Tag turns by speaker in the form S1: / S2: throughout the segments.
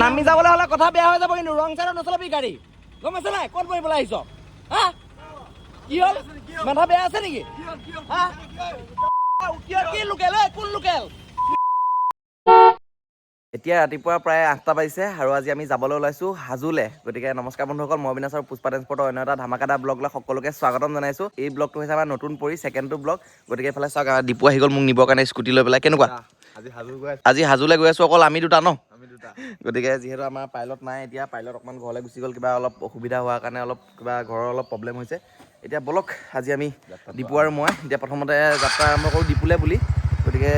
S1: নামি যাবলৈ হ'লে কথা বেয়া হৈ যাব কিন্তু ৰং চাইডত নচলাবি গাড়ী গম পাইছে নাই ক'ত বহিবলৈ আহিছ হা কি হ'ল মাথা বেয়া আছে নেকি হা কি লোকেল কোন লোকেল এতিয়া ৰাতিপুৱা প্ৰায় 8টা বাজিছে আৰু আজি আমি যাবলৈ ওলাইছোঁ হাজোলে গতিকে নমস্কাৰ বন্ধুসকল মই অবিনাশ আৰু পুষ্পা ট্ৰেন্সপৰ্টৰ অন্য এটা ধামাকাদাৰ ব্লগলৈ সকলোকে স্বাগতম জনাইছোঁ এই ব্লগটো হৈছে আমাৰ নতুন পৰি ছেকেণ্ডটো ব্লগ গতিকে এইফালে চাওক ডিপু আহি গ'ল মোক নিবৰ কাৰণে স্কুটি লৈ পেলাই কেনেকুৱা আজি হাজোলৈ গৈ আছোঁ অকল আমি দুটা ন গতিকে যিহেতু আমাৰ পাইলট নাই এতিয়া পাইলট অকণমান ঘৰলৈ গুচি গ'ল কিবা অলপ অসুবিধা হোৱাৰ কাৰণে অলপ কিবা ঘৰৰ অলপ প্ৰব্লেম হৈছে এতিয়া বলক আজি আমি ডিপু আৰু মই এতিয়া প্ৰথমতে যাত্ৰা আৰম্ভ কৰোঁ ডিপুলৈ বুলি গতিকে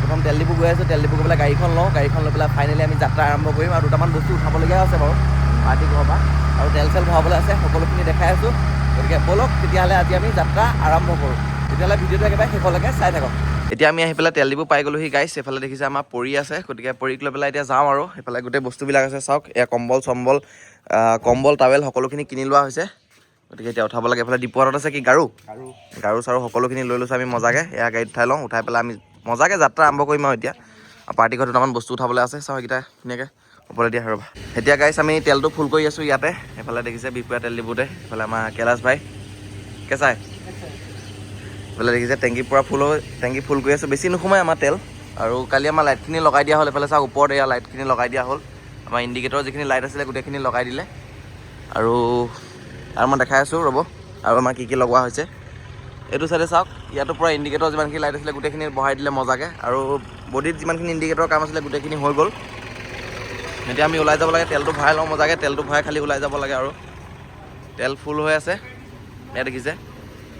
S1: প্ৰথম তেল ডিপু গৈ আছোঁ তেল ডিপু গৈ পেলাই গাড়ীখন লওঁ গাড়ীখন লৈ পেলাই ফাইনেলি আমি যাত্ৰা আৰম্ভ কৰিম আৰু দুটামান বস্তু উঠাবলগীয়া আছে বাৰু পাৰ্টি ঘৰৰ পৰা আৰু তেল চেল ভৰাবলৈ আছে সকলোখিনি দেখাই আছোঁ গতিকে বলক তেতিয়াহ'লে আজি আমি যাত্ৰা আৰম্ভ কৰোঁ তেতিয়াহ'লে ভিডিঅ'টো একেবাৰে শেষলৈকে চাই থাকক এতিয়া আমি আহি পেলাই তেল ডিপু পাই গ'লোহি গাইছ এইফালে দেখিছে আমাৰ পৰি আছে গতিকে পৰীক লৈ পেলাই এতিয়া যাওঁ আৰু এইফালে গোটেই বস্তুবিলাক আছে চাওক এয়া কম্বল টাৱেল সকলোখিনি কিনি লোৱা হৈছে গতিকে এতিয়া উঠাব লাগে এইফালে ডিপুত আছে কি গাৰু চাৰু সকলোখিনি লৈ লৈছোঁ আমি মজাকৈ এয়া গাড়ীত উঠাই লওঁ উঠাই পেলাই আমি মজাকৈ যাত্ৰা আৰম্ভ কৰিম আৰু এতিয়া পাৰ্টি ঘৰত দুটামান বস্তু উঠাবলৈ আছে চাওঁ এইকেইটা ধুনীয়াকৈ ওপৰলৈ দিয়া ৰ'বা এতিয়া গাইছ আমি তেলটো ফুল কৰি আছোঁ ইয়াতে এইফালে দেখিছে বিপুৰা তেল ডিপুতে এইফালে আমাৰ কেলাশ ভাই কেঁচাই এইফালে দেখিছে টেংকি পূৰা টেংকি ফুল কৰি আছোঁ বেছি নোসোমাই আমাৰ তেল আৰু কালি আমাৰ লাইটখিনি লগাই দিয়া হ'ল এইফালে চাওক ওপৰত এয়া লাইটখিনি লগাই দিয়া হ'ল আমাৰ ইণ্ডিকেটৰ যিখিনি লাইট আছিলে গোটেইখিনি লগাই দিলে আৰু মই দেখাই আছোঁ ৰ'ব আৰু আমাৰ কি লগোৱা হৈছে এইটো চাইডে চাওক ইয়াতো পূৰা ইণ্ডিকেটৰ যিমানখিনি লাইট আছিলে গোটেইখিনি বহাই দিলে মজাকৈ আৰু বডিত যিমানখিনি ইণ্ডিকেটৰ কাম আছিলে গোটেইখিনি হৈ গ'ল এতিয়া আমি ওলাই যাব লাগে তেলটো ভৰাই লওঁ মজাকৈ তেলটো ভৰাই খালি ওলাই যাব লাগে আৰু তেল ফুল হৈ আছে ইয়াত দেখিছে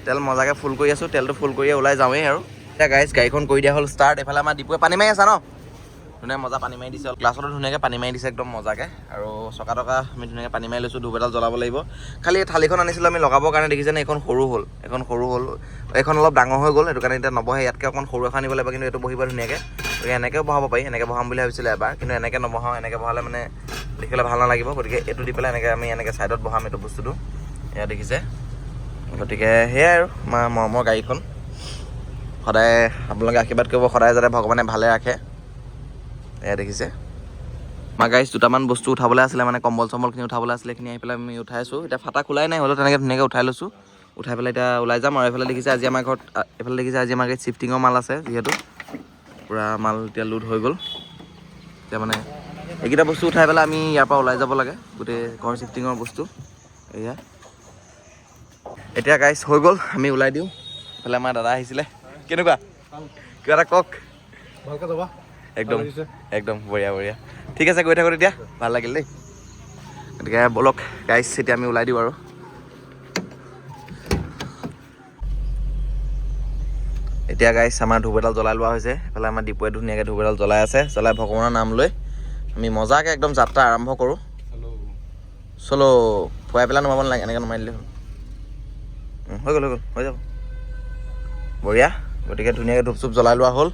S1: তেল মজাকৈ ফুল কৰি আছোঁ তেলটো ফুল কৰিয়ে ওলাই যাওঁৱেই আৰু এতিয়া গাইছ গাড়ীখন কৰি দিয়া হ'ল ষ্টাৰ্ট এইফালে আমাৰ ডিপুৱে পানী মাৰি আছা ন ধুনীয়া মজা পানী মাৰি দিছে গ্লাছতো ধুনীয়াকৈ পানী মাৰি দিছে একদম মজাকৈ আৰু চকা আমি ধুনীয়াকৈ পানী মাৰি লৈছোঁ ধূপ এডাল জ্বলাব লাগিব খালি থালিখন আনিছিলোঁ আমি লগাবৰ কাৰণে দেখিছেনে এইখন সৰু হ'ল এইখন অলপ ডাঙৰ হৈ গ'ল সেইটো কাৰণে এতিয়া নবহে ইয়াতকৈ অকণমান সৰু এখন আনিব লাগিব কিন্তু এইটো বহিব ধুনীয়াকৈ গতিকে এনেকৈও বহাব পাৰি এনেকৈ বহাম বুলি ভাবিছিলোঁ এবাৰ কিন্তু এনেকৈ নবহাওঁ এনেকৈ বহালে মানে দেখিবলৈ ভাল নালাগিব গতিকে এইটো দি পেলাই আমি এনেকৈ ছাইডত বহাম এইটো বস্তুটো এয়া দেখিছে গতিকে সেয়াই আৰু আমাৰ মৰমৰ গাড়ীখন সদায় আপোনালোকে আশীৰ্বাদ কৰিব সদায় যাতে ভগৱানে ভালে ৰাখে এয়া দেখিছে আমাৰ গাড়ী দুটামান বস্তু উঠাবলৈ আছিলে মানে কম্বলখিনি উঠাবলৈ আছিলে এইখিনি আহি পেলাই আমি উঠাইছোঁ এতিয়া ফাটা খোলাই নাই হ'লেও তেনেকৈ ধুনীয়াকৈ উঠাই লৈছোঁ উঠাই পেলাই এতিয়া ওলাই যাম আৰু এইফালে দেখিছে আজি আমাৰ গাড়ীত শ্বিফটিঙৰ মাল আছে যিহেতু পূৰা মাল এতিয়া লোড হৈ গ'ল এতিয়া মানে এইকেইটা বস্তু উঠাই পেলাই আমি ইয়াৰ পৰা ওলাই যাব লাগে গোটেই ঘৰ শ্বিফটিঙৰ বস্তু এয়া এতিয়া গাইছ হৈ গ'ল আমি ওলাই দিওঁ এইফালে আমাৰ দাদা আহিছিলে কেনেকুৱা কিবা এটা কওক
S2: ভালকৈ যাবা
S1: একদম বঢ়িয়া ঠিক আছে গৈ থাকোঁ তেতিয়া ভাল লাগিল দেই গতিকে বলক গাইছ এতিয়া আমি ওলাই দিওঁ আৰু এতিয়া গাইছ আমাৰ ধূপ এডাল জ্বলাই লোৱা হৈছে এইফালে আমাৰ ডিপুৱে ধুনীয়াকৈ ধূপ এডাল জ্বলাই আছে জ্বলাই ভগৱানৰ নাম লৈ আমি মজাকৈ একদম যাত্ৰা আৰম্ভ কৰোঁ চলো ফুৱাই পেলাই নমাব নালাগে এনেকৈ নমাই দিলে হ'ল হৈ যাব বঢ়িয়া গতিকে ধুনীয়াকৈ ধূপ চুপ জ্বলাই লোৱা হ'ল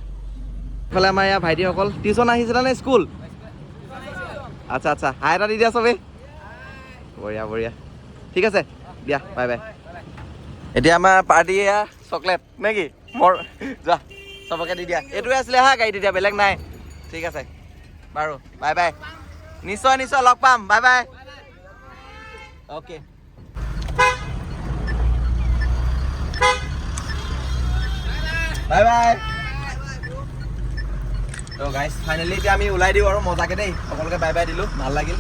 S1: এইফালে আমাৰ ইয়াৰ ভাইটিসকল টিউশ্যন আহিছিলে নে স্কুল আচ্ছা হাই এটা দি দিয়া চবেই বঢ়িয়া ঠিক আছে দিয়া বাই এতিয়া আমাৰ পাৰ্টি এয়া চকলেট নে কি মোৰ যোৱা চবকে দি দিয়া এইটোৱে আছিলে হা গাড়ীত এতিয়া বেলেগ নাই ঠিক আছে বাৰু বাই নিশ্চয় লগ পাম বাই অ'কে বাই তো গাইছ ফাইনেলি এতিয়া আমি ওলাই দিওঁ আৰু মজাকৈ দেই সকলোকে বাই দিলোঁ ভাল লাগিল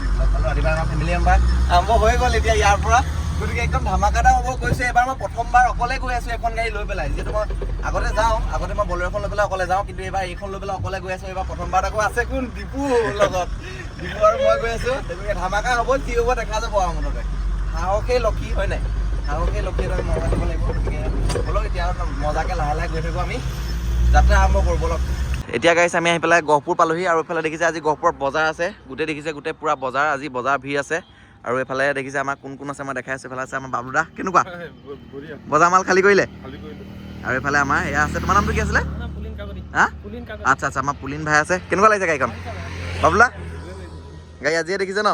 S1: ৰাতিপুৱা আমাৰ ফেমিলি মেম্বাৰ আৰম্ভ হৈ গ'ল এতিয়া ইয়াৰ পৰা গতিকে একদম ধামাকাটা হ'ব কৈছে এবাৰ মই প্ৰথমবাৰ অকলে গৈ আছোঁ এখন গাড়ী লৈ পেলাই যিহেতু মই আগতে মই বলেৰ'খন লৈ পেলাই অকলে যাওঁ কিন্তু এইবাৰ এইখন লৈ পেলাই অকলে গৈ আছোঁ এইবাৰ প্ৰথমবাৰ আকৌ আছে কোন ডিপু লগত ডিপু আৰু মই গৈ আছোঁ গতিকে ধামাকা হ'ব কি হ'ব দেখা যাব আৰু মুঠতে সাহসেই লক্ষী হয় নাই সাহসেই লক্ষী এটা মজা দিব লাগিব গতিকে বলক এতিয়া মজাকৈ লাহে গৈ থাকোঁ আমি যাত্ৰা আৰম্ভ কৰোঁ বলক এতিয়া গাইছ আমি আহি পেলাই গহপুৰ পালোহি আৰু এইফালে দেখিছে আজি গহপুৰত বজাৰ আছে গোটেই পূৰা বজাৰ আজি বজাৰ ভিৰ আছে আৰু এইফালে দেখিছে আমাৰ কোন আছে মই দেখাই আছোঁ এইফালে আছে আমাৰ বাবুদা কেনেকুৱা বজাৰ মাল খালী কৰিলে আৰু এইফালে আমাৰ এয়া আছে তোমাৰ নামটো কি আছিলে হা আচ্ছা আমাৰ পুলিন ভাই আছে কেনেকুৱা লাগিছে গাড়ীখন বাবুলা গাড়ী আজিয়ে দেখিছে ন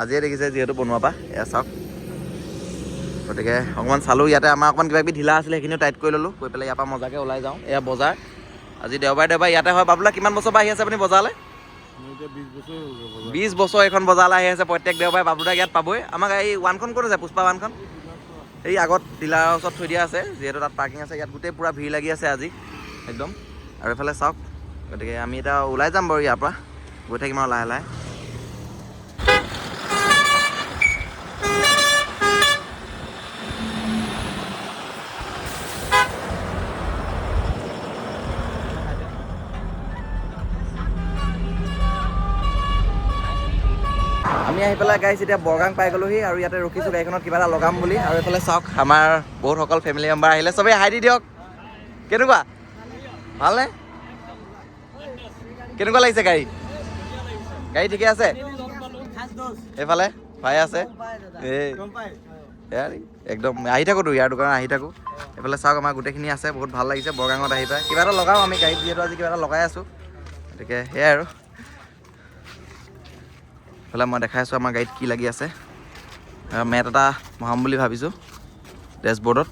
S1: আজিয়ে দেখিছে যিহেতু বনোৱাৰ পৰা এয়া চাওক গতিকে অকণমান চালোঁ ইয়াতে আমাৰ অকণমান কিবা কিবি ঢিলা আছিলে সেইখিনিও টাইট কৰি ল'লোঁ গৈ পেলাই ইয়াৰ পৰা মজাকৈ ওলাই যাওঁ এয়া বজাৰ আজি দেওবাৰে ইয়াতে হয় বাবুলা কিমান বছৰ পৰা আহি আছে আপুনি বজাৰলৈ 20 বছৰ এইখন বজাৰলৈ আহি আছে প্ৰত্যেক দেওবাৰে বাবুদা ইয়াত পাবই আমাক এই ওৱানখন ক'ত আছে পুষ্পা ওৱানখন এই আগত ডিলাৰৰ ওচৰত থৈ দিয়া আছে যিহেতু তাত পাৰ্কিং আছে ইয়াত গোটেই পূৰা ভিৰ লাগি আছে আজি একদম আৰু এইফালে চাওক গতিকে আমি এতিয়া ওলাই যাম বাৰু ইয়াৰ পৰা গৈ থাকিম আৰু লাহে লাহে আমি আহি পেলাই গাইছ এতিয়া বৰগাং পাই গ'লোহি আৰু ইয়াতে ৰখিছোঁ গাড়ীখনত কিবা এটা লগাম বুলি আৰু এইফালে চাওক আমাৰ বহুতসকল ফেমিলি মেম্বাৰ আহিলে চবেই হাই দি দিয়ক কেনেকুৱা ভালনে কেনেকুৱা লাগিছে গাড়ী গাড়ী ঠিকে আছে এইফালে ভাই আছে এই একদম আহি থাকোঁতো ইয়াৰ দোকানত আহি থাকোঁ এইফালে চাওক আমাৰ গোটেইখিনি আছে বহুত ভাল লাগিছে বৰগাঙত আহি পাই কিবা এটা লগাওঁ আমি গাড়ীত যিহেতু আজি কিবা এটা লগাই আছোঁ গতিকে সেয়াই আৰু এইফালে মই দেখাই আছোঁ আমাৰ গাড়ীত কি লাগি আছে মেট এটা বহাম বুলি ভাবিছোঁ ডেছবৰ্ডত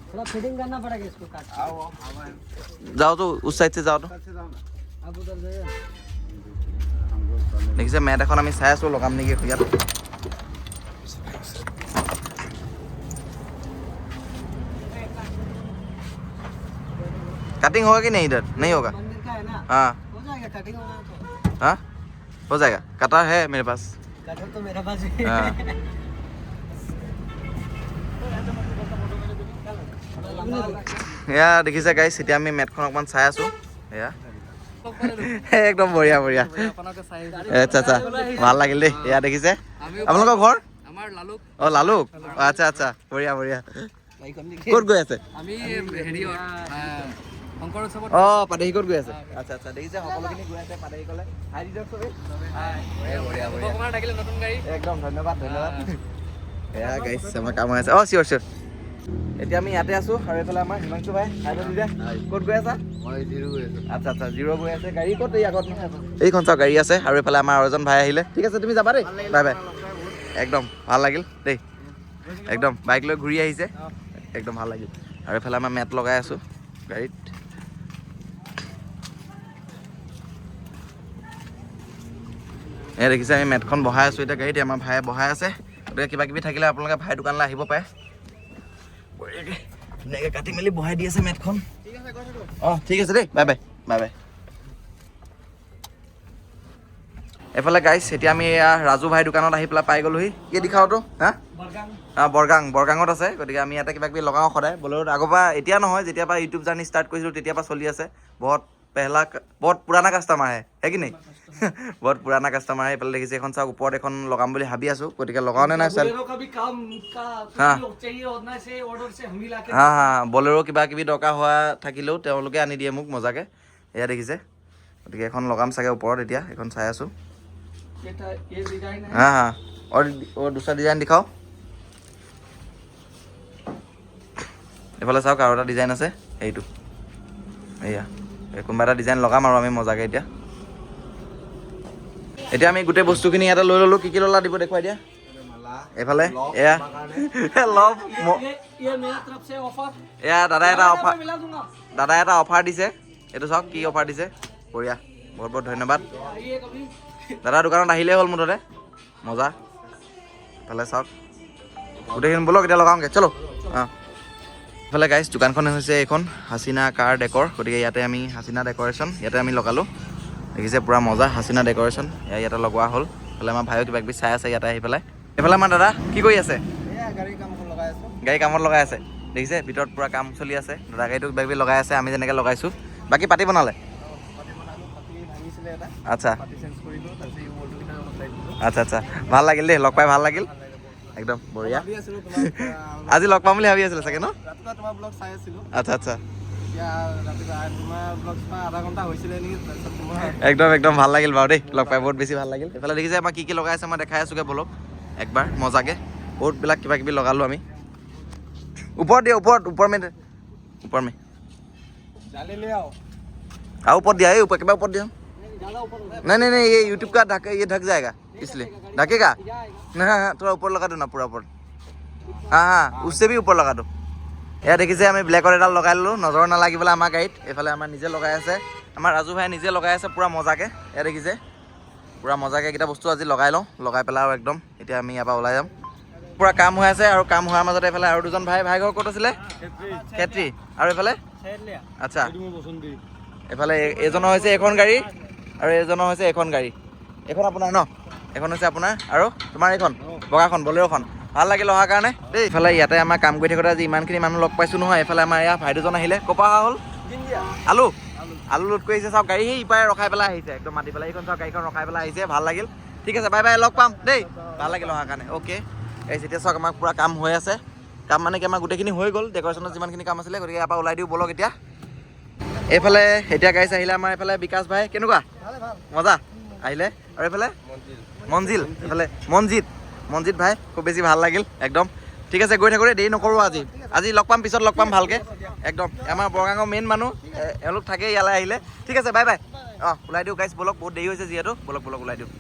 S1: যাওঁতো উচ চাইডছে যাওঁতো দেখিছে মেট এখন আমি চাই আছোঁ লগাম নেকি ইয়াত कटिंग होगा कि नहीं इधर नहीं होगा हाँ हाँ हो जाएगा कटर है मेरे पास कटर तो मेरे पास भी এয়া দেখিছে গাইছ এতিয়া আমি মেটখন অকণমান চাই আছোঁ এয়া একদম বঢ়িয়া বঢ়িয়া আচ্ছা আচ্ছা ভাল লাগিল দেই এয়া দেখিছে আপোনালোকৰ ঘৰ অঁ লালুক আচ্ছা আচ্ছা বঢ়িয়া বঢ়িয়া ক'ত গৈ আছে অঁ পাদেহিকত গৈ আছে আচ্ছা আচ্ছা দেখিছে সকলোখিনি গৈ আছে পাদেহিকলৈ হাই দি দিয়ক চবেই একদম ধন্যবাদ ধন্যবাদ এয়া গাইছ আমাৰ কাম হৈ আছে অঁ চিয়'ৰ চিয়'ৰ এতিয়া আমি ইয়াতে আছোঁ আৰু এইফালে আমাৰ হিমাংশু ভাই হাই দি দে ক'ত গৈ আছা আচ্ছা আচ্ছা জিৰ' গৈ আছে গাড়ী ক'ত এই আগত এইখন চাওক গাড়ী আছে আৰু এইফালে আমাৰ আৰু এজন ভাই আহিলে ঠিক আছে তুমি যাবা দেই বাই বাই একদম ভাল লাগিল দেই একদম বাইক লৈ ঘূৰি আহিছে একদম ভাল লাগিল আৰু এইফালে আমাৰ মেট লগাই আছোঁ গাড়ীত এয়া দেখিছে আমি মেটখন বহাই আছোঁ এতিয়া গাড়ীত আমাৰ ভায়ে বহাই আছে গতিকে কিবা কিবি থাকিলে আপোনালোকে ভাই দোকানলৈ আহিব পাৰে ধুনীয়াকৈ কাটি মেলি বহাই দি আছে মেটখন অঁ ঠিক আছে দেই বাই বাই বাই বাই এইফালে গাইছ এতিয়া আমি এয়া ৰাজু ভাই দোকানত আহি পেলাই পাই গ'লোহি কি দেখাওঁতো হা বৰগাঙত আছে গতিকে আমি ইয়াতে কিবা কিবি লগাওঁ সদায় বলেৰোত আগৰ পৰা এতিয়া নহয় যেতিয়াৰ পৰা ইউটিউব জাৰ্নি ষ্টাৰ্ট কৰিছিলোঁ তেতিয়াৰ পৰা চলি আছে বহুত পুৰাণা কাষ্টমাৰ হে কি নাই বহুত পুৰাণা কাষ্টমাৰ এইফালে দেখিছে এখন চাওক ওপৰত এখন লগাম বুলি ভাবি আছোঁ গতিকে লগাওঁ নে নাই চাল হা হা বলেৰো কিবা কিবি দৰকাৰ হোৱা থাকিলেও তেওঁলোকে আনি দিয়ে মোক মজাকৈ এয়া দেখিছে গতিকে এখন লগাম চাগে ওপৰত এতিয়া এখন চাই আছোঁ হা হা और दूसरा डिजाइन दिखाओ এইফালে চাওক আৰু এটা ডিজাইন আছে এইটো এয়া কোনোবা এটা ডিজাইন লগাম আৰু আমি মজাকৈ এতিয়া আমি গোটেই বস্তুখিনি ইয়াতে লৈ ল'লোঁ কি ল'লা দিব দেখুৱাই দিয়া এইফালে এয়া লভ এয়া দাদাই এটা অফাৰ দিছে এইটো চাওক কি অফাৰ দিছে বঢ়িয়া বহুত বহুত ধন্যবাদ দাদা দোকানত আহিলেই হ'ল মুঠতে মজা এইফালে চাওক গোটেইখিনি ব'লক এতিয়া লগাওঁগৈ চলো অঁ এইফালে গাইছ দোকানখন হৈছে এইখন হাচিনা কাৰ ডেকৰ গতিকে ইয়াতে আমি হাচিনা ডেক'ৰেশ্যন ইয়াতে আমি লগালোঁ দেখিছে পূৰা মজা হাচিনা ডেক'ৰেশ্যন ইয়াতে লগোৱা হ'ল এইফালে আমাৰ ভাইও কিবা কিবি চাই আছে ইয়াতে আহি পেলাই এইফালে আমাৰ দাদা কি কৰি আছে গাড়ী কামত লগাই আছে দেখিছে ভিতৰত পূৰা কাম চলি আছে দাদা গাড়ীটো কিবা কিবি লগাই আছে আমি যেনেকৈ লগাইছোঁ বাকী পাতি বনালে আচ্ছা আচ্ছা আচ্ছা ভাল লাগিল দেই লগ পাই ভাল লাগিল একদম বঢ়িয়া আজি লগ পাম বুলি ভাবি আছিলে চাগে ন আচ্ছা আচ্ছা একদম একদম ভাল লাগিল বাৰু দেই লগ পাই বহুত বেছি ভাল লাগিল এইফালে দেখিছে আমাৰ কি লগাই আছে মই দেখাই আছোঁগৈ বলক একবাৰ মজাকৈ বহুতবিলাক কিবা কিবি লগালোঁ আমি ওপৰত দিয়া ওপৰ মে আৰু ওপৰত দিয়া এই কিবা ওপৰত দিয়া नहीं नहीं नहीं ये यूट्यूब का ढक ये ढक जाएगा इसलिए ढकेगा ना हाँ थोड़ा ऊपर लगा दो ना पूरा ऊपर हाँ हाँ उससे भी ऊपर लगा दो এয়া দেখিছে আমি ব্লেকৰ এডাল লগাই ল'লোঁ নজৰ নালাগিবলৈ আমাৰ গাড়ীত এইফালে আমাৰ নিজে লগাই আছে আমাৰ ৰাজু ভাই নিজে লগাই আছে পূৰা মজাকৈ এয়া দেখিছে পুৰা মজাকৈ এইকেইটা বস্তু আজি লগাই লওঁ, লগাই পেলাই আৰু একদম এতিয়া আমি ইয়াৰ পৰা ওলাই যাম। পুৰা কাম হৈ আছে আৰু কাম হোৱাৰ মাজতে এইফালে আৰু দুজন ভাই ঘৰ ক'ত আছিলে? খেত্ৰী। আৰু এইফালে আচ্ছা, এইফালে এজনৰ হৈছে এখন গাড়ী আৰু এজনৰ হৈছে এখন গাড়ী। এইখন আপোনাৰ ন? এখন হৈছে আপোনাৰ আৰু তোমাৰ এইখন বগাখন বলেৰোখন। ভাল লাগিল অহাৰ কাৰণে দেই। এইফালে ইয়াতে আমাৰ কাম কৰি থাকোঁতে আজি ইমানখিনি মানুহ লগ পাইছোঁ নহয়। এইফালে আমাৰ ইয়াৰ ভাই দুজন আহিলে। ক'ৰ পৰা অহা হ'ল? আলু লোড কৰি আহিছে। চাওক গাড়ী সেই ইপাৰে ৰখাই পেলাই আহিছে, একদম মাতি পেলাই। এইখন চাওক গাড়ীখন ৰখাই পেলাই আহিছে, ভাল লাগিল। ঠিক আছে, বাই বাই, লগ পাম দেই। ভাল লাগিল অহাৰ কাৰণে। অ'কে এতিয়া চাওক আমাৰ পূৰা কাম হৈ আছে। কাম মানে কি আমাৰ গোটেইখিনি হৈ গ'ল, ডেক'ৰেশ্যনত যিমানখিনি কাম আছিলে। গতিকে ইয়াৰ পৰা ওলাই দিওঁ বলক এতিয়া। এইফালে এতিয়া গাড়ী আহিলে আমাৰ এইফালে বিকাশ ভাই, কেনেকুৱা? মজা আহিলে। আৰু এইফালে এইফালে মনজিত ভাই, খুব বেছি ভাল লাগিল একদম। ঠিক আছে, গৈ থাকোঁ দেই, দেৰি নকৰোঁ আজি লগ পাম, পিছত লগ পাম ভালকৈ একদম। আমাৰ বৰগাঙৰ মেইন মানুহ এওঁলোক থাকেই ইয়ালৈ আহিলে। ঠিক আছে, বাই বাই। ওলাই দিওঁ গাইছ, বলক, বহুত দেৰি হৈছে যিহেতু। বলক ওলাই দিওঁ।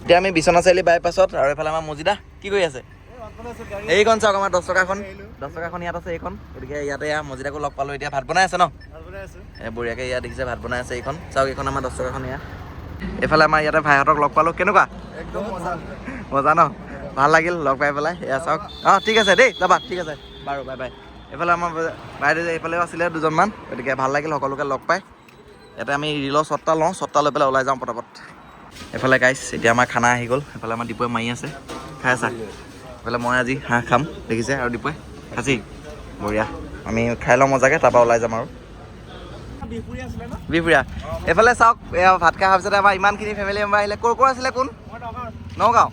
S1: এতিয়া আমি বিশ্বনাথ চাৰিআলি বাইপাছত, আৰু এইফালে আমাৰ মজিদা কি কৰি আছে? এইখন চাওক আমাৰ 10 টকাখন ইয়াত আছে এইখন। গতিকে ইয়াতে মজিদাকো লগ পালোঁ। এতিয়া ভাত বনাই আছে ন? বঢ়িয়াকৈ ইয়াত দেখিছে ভাত বনাই আছে। এইখন চাওক, এইখন আমাৰ 10 টকাখন ইয়াত। এইফালে আমাৰ ইয়াতে ভাইহঁতক লগ পালোঁ। কেনেকুৱা? একদম মজা ন? ভাল লাগিল লগ পাই পেলাই। এয়া চাওক, ঠিক আছে দেই, যাবা। ঠিক আছে বাৰু, বাই বাই। এইফালে আমাৰ বাইদেউ এইফালেও আছিলে দুজনমান। গতিকে ভাল লাগিল সকলোকে লগ পাই। ইয়াতে আমি ৰিলৰ শ্বট এটা লওঁ, শ্বট এটা লৈ পেলাই ওলাই যাওঁ পটাপট। এইফালে গাইছ এতিয়া আমাৰ খানা আহি গ'ল। এইফালে আমাৰ দীপুৱে মাৰি আছে, খাই আছা? এইফালে মই আজি হাঁহ খাম দেখিছে, আৰু দীপুৱে খাচি। বঢ়িয়া, আমি খাই লওঁ মজাকৈ, তাৰপৰা ওলাই যাম আৰু বিহপুৰীয়া। এইফালে চাওক, এয়া ভাত খাই অহাৰ পিছতে আমাৰ ইমানখিনি ফেমিলি মেম্বাৰ আহিলে। ক'ৰ আছিলে? কোন? নগাঁও।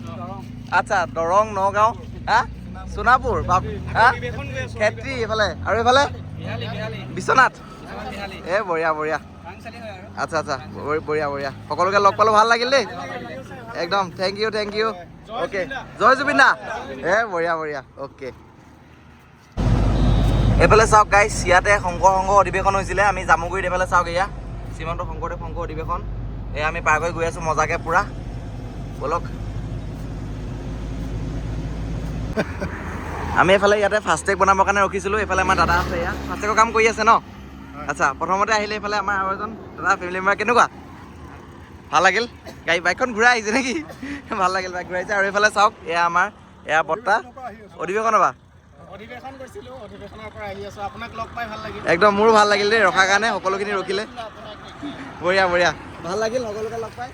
S1: আচ্ছা, দৰং, নগাঁও, সোণাপুৰ, খেত্ৰী এইফালে, আৰু এইফালে বিশ্বনাথ। বঢ়িয়া। আচ্ছা, বঢ়িয়া। সকলোকে লগ পালোঁ, ভাল লাগিল দেই একদম। Thank you. অ'কে, জয় জুবিন দা। বঢ়িয়া। অ'কে, এইফালে চাওক গাইছ, ইয়াতে শংকৰ সংঘ অধিৱেশন হৈছিলে। আমি জামুগুৰিত এইফালে চাওক, এয়া শ্ৰীমন্ত শংকৰদেৱ সংঘ অধিৱেশন। এয়া আমি পাৰ কৰি গৈ আছোঁ মজাকৈ পূৰা। বলক, আমি এইফালে ইয়াতে ফাষ্টেগ বনাবৰ কাৰণে ৰখিছিলোঁ। এইফালে আমাৰ দাদা আছে, এয়া ফাষ্টেগৰ কাম কৰি আছে ন? আচ্ছা, প্ৰথমতে আহিলে এইফালে আমাৰ আৰু এজন দাদা ফেমিলি মেম্বাৰ। কেনেকুৱা? ভাল লাগিল। বাইকখন ঘূৰাই আহিছে নেকি? ভাল লাগিল, বাইক ঘূৰাইছে। আৰু এইফালে চাওক, এয়া আমাৰ বৰ্তা অধিৱেশনৰ পৰা একদম। মোৰো ভাল লাগিল দেই ৰখাৰ কাৰণে, সকলোখিনি ৰখিলে। বঢ়িয়া, ভাল লাগিল সকলোকে লগ পাই।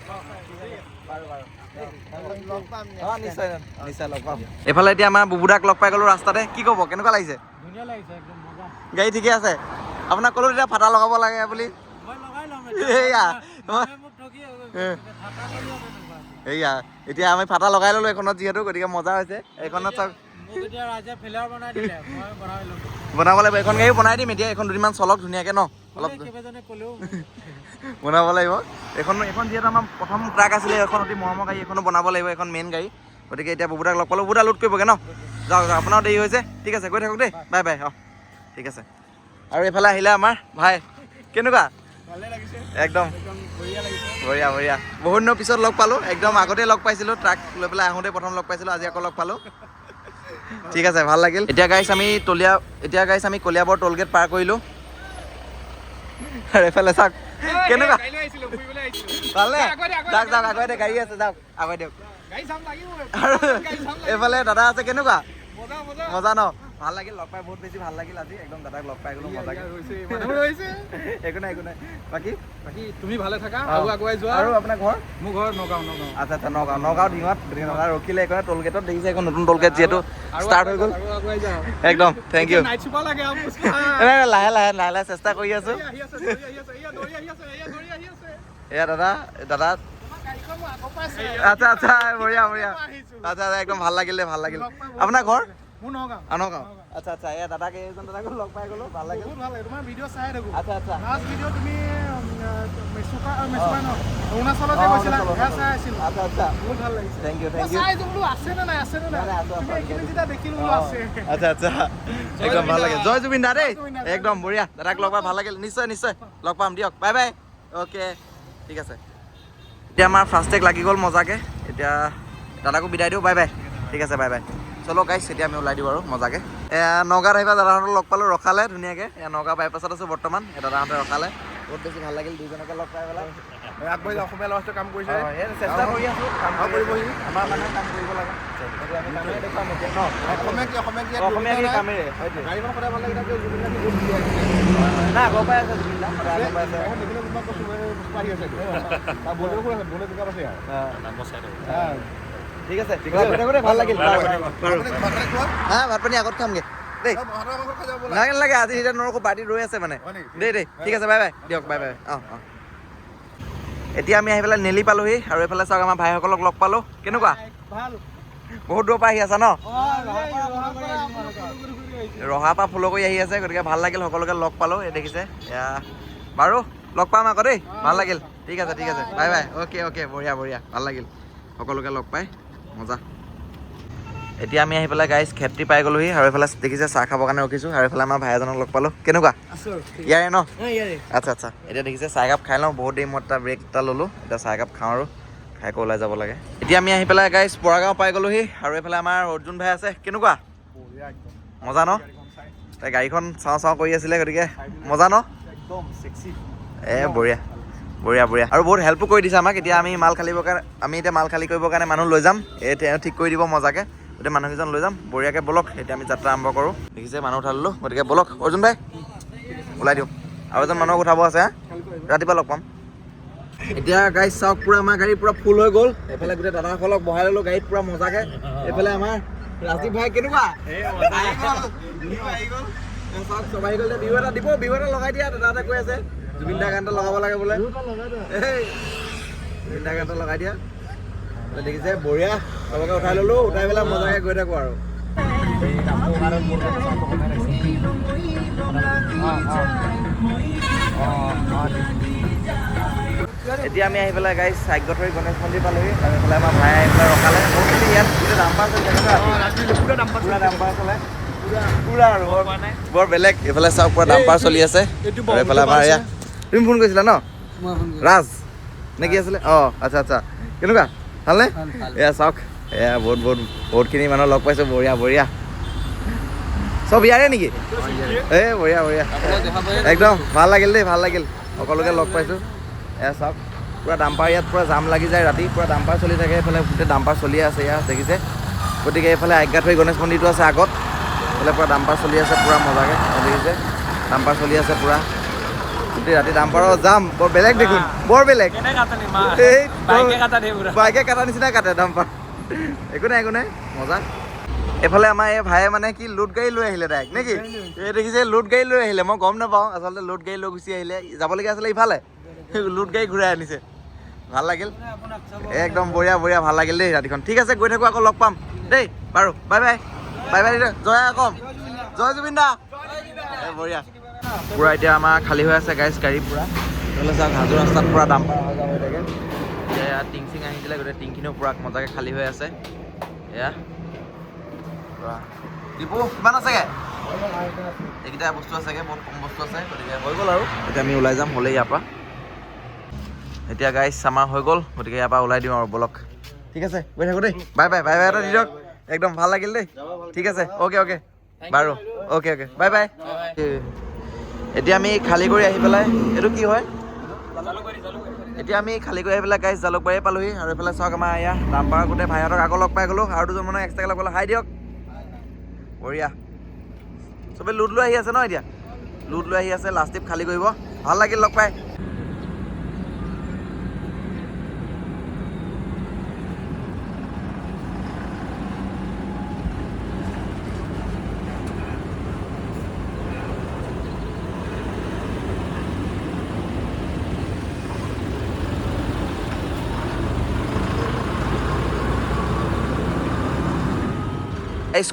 S1: নিশ্চয় লগ পাম। এইফালে এতিয়া আমাৰ বুবুদাক লগ পাই গ'লো ৰাস্তাতে। কি ক'ব, কেনেকুৱা লাগিছে? গাড়ী ঠিকে আছে? আপোনাক ক'লো তেতিয়া ফাটা লগাব লাগে বুলি। এতিয়া আমি ফাটা লগাই ল'লো এইখনত যিহেতু, গতিকে মজা হৈছে। এইখনত চাওক বনাব লাগিব, এইখন গাড়ী বনাই দিম এতিয়া। এইখন দুদিনমান চলক ধুনীয়াকৈ ন, অলপ বনাব লাগিব। এইখন যিহেতু আমাৰ প্ৰথম ট্ৰাক আছিলে, এইখন অতি মৰমৰ গাড়ী, এইখনো বনাব লাগিব, এইখন মেইন গাড়ী। গতিকে এতিয়া বুবুদাক লগ পালোঁ। বুবুদা লোড কৰিবগৈ ন? যাওক, আপোনাৰো দেৰি হৈছে। ঠিক আছে, গৈ থাকক দেই, বাই বাই। ঠিক আছে। আৰু এইফালে আহিলে আমাৰ ভাই, কেনেকুৱা? একদম বঢ়িয়া। বহুত দিনৰ পিছত লগ পালোঁ, একদম আগতে লগ পাইছিলোঁ, ট্ৰাক লৈ পেলাই আহোঁতে প্ৰথম লগ পাইছিলোঁ, আজি আকৌ লগ পালোঁ। ঠিক আছে, ভাল লাগিল। এতিয়া গাইছ আমি কলিয়াবৰ টোল গেট পাৰ কৰিলোঁ। আৰু এইফালে চাওক, কেনেকুৱা? ভালনে? যাওক, আগুৱাই দিয়ক, গাড়ী আছে, যাওক আগুৱাই দিয়ক। আৰু এইফালে দাদা আছে, কেনেকুৱা? মজা ন? ভাল লাগিল লগ পাই, বহুত বেছি ভাল লাগিল আজি একদম। দাদাক লগ পাই গ'লো মজাকৈ। একো নাই। বাকী তুমি ভালে থাকা, আগুৱাই যোৱা। আৰু আপোনাৰ ঘৰ? মোৰ ঘৰ নগাঁও। আচ্ছা, নগাঁও ডিঙত। গতিকে দাদা ৰখিলে এইখন টোল গেটত, দেখিছে এখন নতুন টোল গেট যিহেতু ষ্টাৰ্ট হৈ গ'ল। একদম থেংক ইউ। লাহে চেষ্টা কৰি আছোঁ। এয়া দাদা। আচ্ছা, বঢ়িয়া। আচ্ছা, একদম ভাল লাগিল। আপোনাৰ ঘৰ? মোৰ নগাঁও। আচ্ছা, এয়া এইজন দাদাকো লগ পাই গ'লো, ভাল লাগিল। তোমাৰ ভিডিঅ' চাই থাকোঁ। আচ্ছা, লাষ্ট ভিডিঅ' তুমি অৰুণাচলত গৈছিলা, সেয়া চাই আছিলোঁ। আচ্ছা, বহুত ভাল লাগিছে। Thank you. আছে নে নাই? আচ্ছা, একদম ভাল লাগিল। জয় জুবিন দা দেই, একদম বঢ়িয়া। দাদাক লগ পাই ভাল লাগিল। নিশ্চয় লগ পাম দিয়ক, বাই বাই। অ'কে, ঠিক আছে। এতিয়া আমাৰ ফাষ্টেগ লাগি গ'ল মজাকৈ। এতিয়া দাদাকো বিদায় দিওঁ, বাই বাই। ঠিক আছে, বাই বাই। চলো গাইছ, এতিয়া আমি ওলাই দিওঁ আৰু মজাকৈ। নগাঁৱত আহিবা, দাদাহঁতক লগ পালোঁ, ৰখালে ধুনীয়াকৈ। নগাঁও বাইপাছত আছোঁ বৰ্তমান, দাদাহঁতে ৰখালে। বহুত বেছি ভাল লাগিল দুইজনকে লগ পাই পেলাই
S2: আগবাঢ়ি অসমীয়া ল'ৰা ছোৱালীয়ে কাম কৰিছে
S1: চেষ্টা কৰি আছোঁ কাম
S2: কৰিবহি
S1: আমাৰ মানুহে কাম কৰিব লাগে আমি কামেৰে দেখুৱাম এতিয়া ন
S2: অসমীয়া কি
S1: কামেৰে হয়তো
S2: গাড়ীখন সদায় ভাল লাগিলে জুবিন দাক বহুত ধুনীয়া
S1: নাই আগৰ পৰাই আছে জুবিন দা সদায় আগৰ পৰাই আছে ঠিক আছে ভাল লাগিল হা ভাত পানী আগত খামগে দেই নালাগে আজি এতিয়া নৰকো পাৰ্টি ৰৈ আছে মানে দেই ঠিক আছে বাই বাই দিয়ক বাই বাই অঁ এতিয়া আমি আহি পেলাই নেলি পালোহি আৰু এইফালে চাওক আমাৰ ভাইসকলক লগ পালোঁ কেনেকুৱা বহুত দূৰৰ পৰা আহি আছা ন ৰহাৰ পৰা ফ'ল' কৰি আহি আছে গতিকে ভাল লাগিল সকলোকে লগ পালোঁ এই দেখিছে এয়া বাৰু লগ পাম আকৌ দেই ভাল লাগিল ঠিক আছে বাই বাই অ'কে বঢ়িয়া ভাল লাগিল সকলোকে লগ পাই মজা এতিয়া আমি আহি পেলাই গাইজ খেত্ৰী পাই গ'লোহি আৰু এইফালে দেখিছে চাহ খাবৰ কাৰণে ৰখিছোঁ আৰু এইফালে আমাৰ ভাই এজনক লগ পালোঁ কেনেকুৱা ইয়াৰে ন আচ্ছা এতিয়া দেখিছে চাহ একাপ খাই লওঁ বহুত দেৰি মই এটা ব্ৰেক এটা ল'লোঁ এতিয়া চাহ একাপ খাওঁ আৰু খাই আকৌ ওলাই যাব লাগে এতিয়া আমি আহি পেলাই গাইজ পৰাগাঁও পাই গ'লোহি আৰু এইফালে আমাৰ অৰ্জুন ভাই আছে কেনেকুৱা মজা ন তাই গাড়ীখন চাওঁ কৰি আছিলে গতিকে মজা ন বঢ়িয়া আৰু বহুত হেল্পো কৰি দিছে আমাক এতিয়া আমি মাল খালী কৰিবৰ কাৰণে মানুহ লৈ যাম তেওঁ ঠিক কৰি দিব মজাকৈ গোটেই মানুহকেইজন লৈ যাম বঢ়িয়াকৈ বলক এতিয়া আমি যাত্ৰা আৰম্ভ কৰোঁ দেখিছে মানুহ উঠাই ল'লোঁ গতিকে বলক অৰ্জুন ভাই ওলাই দিওঁ আৰু এজন মানুহক উঠাব আছে ৰাতিপুৱা লগ পাম এতিয়া গাড়ী চাওক পুৰা আমাৰ গাড়ী পুৰা ফুল হৈ গ'ল এইফালে গোটেই দাদাসকলক বহাই ল'লোঁ গাড়ীত পুৰা মজাকৈ এইফালে আমাৰ ৰাজীৱ ভাই কেনেকুৱা চাওক চব আহি গ'ল বিহু এটা লগাই দিয়া দাদাহঁতে কৈ আছে জুবিন দা গান এটা লগাব লাগে বোলে জুবিন দা গান এটা লগাই দিয়া দেখিছে বঢ়িয়া চবকে উঠাই ল'লোঁ উঠাই পেলাই মজাকৈ গৈ থাকোঁ আৰু এতিয়া আমি আহি পেলাই গাড়ী চাগ্যথৰী গণেশ মন্দিৰ পালোহি আৰু এইফালে আমাৰ ভাই আহি পেলাই ৰখালে বহুত ইয়াত গোটেই ডাম্পাৰ চলি ডাম্পাৰ চলাই পুৰা আৰু বৰ বেলেগ এইফালে চাওক পুৰা ডাম্পাৰ চলি আছে আৰু এইফালে আমাৰ এয়া তুমি ফোন কৰিছিলা ন ৰাজ নে কি আছিলে আচ্ছা কেনেকুৱা ভালনে এয়া চাওক এয়া বহুতখিনি মানুহ লগ পাইছোঁ বঢ়িয়া চব ইয়াৰে নেকি বঢ়িয়া একদম ভাল লাগিল দেই ভাল লাগিল সকলোকে লগ পাইছোঁ এয়া চাওক পুৰা ডাম্পাৰ ইয়াত পুৰা জাম লাগি যায় ৰাতি পুৰা ডাম্পাৰ চলি থাকে এইফালে গোটেই ডাম্পাৰ চলিয়ে আছে ইয়াত দেখিছে গতিকে এইফালে আজ্ঞাথৰী গণেশ মন্দিৰটো আছে আগত এইফালে পুৰা ডাম্পাৰ চলি আছে পুৰা মজাকৈ দেখিছে ডাম্পাৰ চলি আছে পুৰা গোটেই ৰাতি ডাম্পাৰৰ যাম বৰ বেলেগ দেখোন বৰ বেলেগ বাইকে কাটা নিচিনাই কাটে ডাম্পাৰ একো নাই মজা এইফালে আমাৰ এই ভাইয়ে মানে কি লোড গাড়ী লৈ আহিলে ডাইৰেক্ট নেকি এই দেখিছে লোড গাড়ী লৈ আহিলে মই গম নাপাওঁ আচলতে লোড গাড়ী লৈ গুচি আহিলে যাবলগীয়া আছিলে ইফালে লোড গাড়ী ঘূৰাই আনিছে ভাল লাগিল একদম বঢ়িয়া ভাল লাগিল দেই ৰাতিখন ঠিক আছে গৈ থাকোঁ আকৌ লগ পাম দেই বাৰু বাই জয় কম জয় জুবিন দা বঢ়িয়া পুৰা এতিয়া আমাৰ খালী হৈ আছে গাড়ী পুৰা এইফালে চাওক হাজো ৰাস্তাত পুৰা ডাম্পাৰ অহা যোৱা হৈ থাকে এতিয়া টিং চিং আহিছিলে গোটেই টিংখিনিও পুৰা মজাকৈ খালী হৈ আছে এয়া ডিপু কিমান আছেগৈ এইকেইটা বস্তু আছেগৈ বহুত কম বস্তু আছে গতিকে হৈ গ'ল আৰু এতিয়া আমি ওলাই যাম হ'লেই ইয়াৰ পৰা এতিয়া গাইজ আমাৰ হৈ গ'ল গতিকে ইয়াৰ পৰা ওলাই দিওঁ আৰু বলক ঠিক আছে গৈ থাকোঁ দেই বাই এটা দি দিয়ক একদম ভাল লাগিল দেই ঠিক আছে অ'কে বাৰু অ'কে বাই এতিয়া আমি খালী কৰি আহি পেলাই এইটো কি হয় এতিয়া আমি খালী কৰি আহি পেলাই গাইজ জালুকবাৰী পালোহি আৰু এইফালে চাওক আমাৰ এয়া ডাম্পাৰ গোটেই ভাইহঁতক আকৌ লগ পাই গ'লোঁ আৰু দুজন মানুহ এক্সট্ৰাকৈ লগ পালোঁ হাই দিয়ক বঢ়িয়া চবেই লুড লৈ আহি আছে ন এতিয়া লুড লৈ আহি আছে লাষ্ট ট্ৰিপ খালী কৰিব ভাল লাগিল লগ পাই